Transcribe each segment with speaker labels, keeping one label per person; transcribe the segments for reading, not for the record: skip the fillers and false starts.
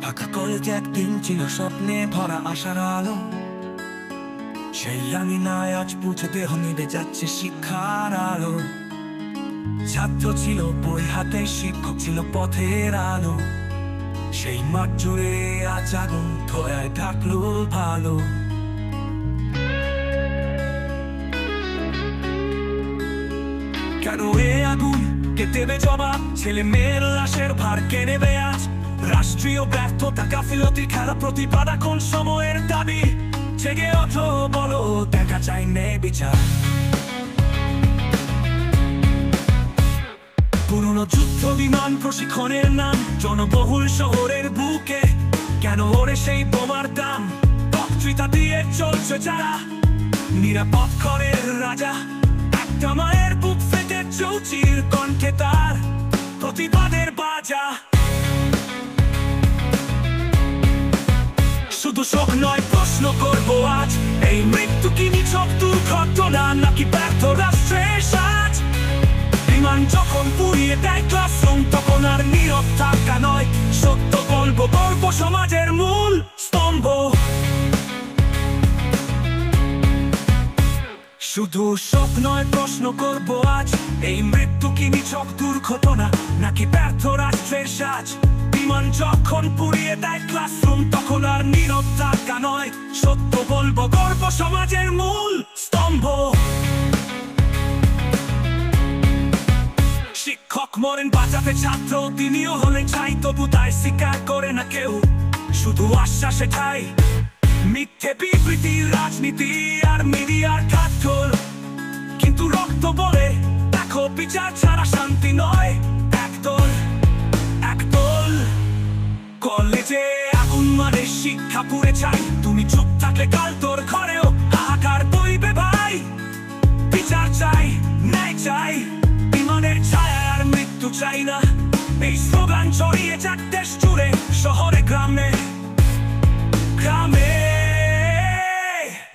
Speaker 1: Dhaka college একদিন ছিল স্বপ্নে ভরা আশার আলো। সেই রাঙিনায় আজ বুঝে দেহ নিভে যাচ্ছে শিক্ষার আলো। ছাত্র ছিল বই হাতে, শিক্ষক ছিল পথের আলো। সেই মাঠ জুড়ে আজ আগুন ধোঁয়ায় ঢাকলো ভালো। কেন এ আগুন কে দেবে জবাব? ছেলে মেয়ের লাশের ভার কে নেবে আজ? রাষ্ট্রীয় ব্যর্থতা, গাফিলতির খেলা, প্রতিবাদ এখন সময়ের দাবি। জেগে ওঠো, বলো, দেখা চাই ন্যায় বিচার। পুরনো যুদ্ধ বিমান প্রশিক্ষণের নাম জনবহুল শহরের বুকে। কেন ওরে সেই বোমার দাম? বক্তৃতা দিয়ে চলছে যারা, নিরাপদ ঘরের রাজা। একটা মায়ের বুক ফেটে চৌচির কণ্ঠে তার প্রতিবাদের বাজা। শুধু শোক নয়, প্রশ্ন করবো আজ, এই মৃত্যু কি নিছক দুর্ঘটনা নাকি ব্যর্থ রাষ্ট্রের সাজ? বিমান যখন পুড়িয়ে দেয় ক্লাসরুম, তখন আর নীরব থাকা নয়, সত্য বলবো গর্ব সমাজের মূল স্তম্ভ। শুধু শোক নয়, প্রশ্ন করবো আজ, এই মৃত্যু কি নিছক দুর্ঘটনা নাকি ব্যর্থ রাষ্ট্রের সাজ? বিমান যখন পুড়িয়ে দেয় ক্লাসরুম, তখন আর নীরব থাকা নয়, সত্য বলবো গর্ব সমাজের মূল স্তম্ভ। শিক্ষক মরেন বাঁচাতে ছাত্র, তিনিও হলেন ছাই, তবু তাই স্বীকার করে না কেউ, শুধু আশ্বাসে ঠাই। মিথ্যে বিবৃতি, রাজনীতি আর মিডিয়ার কাঠখোল, কিন্তু রক্ত বলে দেখো বিচার ছাড়া শান্তি নয়। একদল কলেজে আগুন মানে শিক্ষা পুড়ে চাই, তুমি চুপ থাকলে কাল তোর ঘরেও হাহাকার বইবে ভাই। বিচার চাই, ন্যায় চাই, বিমানের ছায়া আর মৃত্যু চাই না। এই স্লোগান ছড়িয়ে যাক দেশ জুড়ে, শহরে গ্রামে গ্রামে।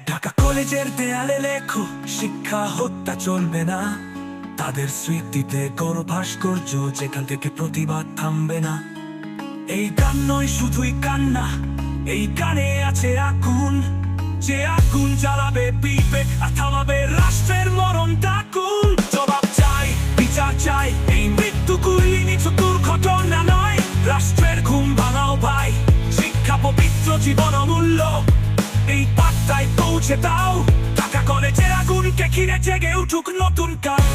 Speaker 1: ঢাকা কলেজের দেয়ালে লেখো, শিক্ষা হত্যা চলবে না। তাদের স্মৃতিতে করো ভাস্কর্য, যেখান থেকে প্রতিবাদ থামবে না। এই গান নয় শুধুই কান্না, এই গানে আছে আগুন, যে আগুন জ্বালাবে বিবেক আর থামাবে রাষ্ট্রের মরণ ডাকুন। জবাব চাই, বিচার চাই, এই মৃত্যুগুলি নিছক দুর্ঘটনা নয়, রাষ্ট্রের ঘুম ভাঙাও ভাই। শিক্ষা পবিত্র, জীবন অমূল্য, এই বার্তায় পৌঁছে দাও। ঢাকা কলেজের আগুনকে ঘিরে জেগে উঠুক নতুন কাল।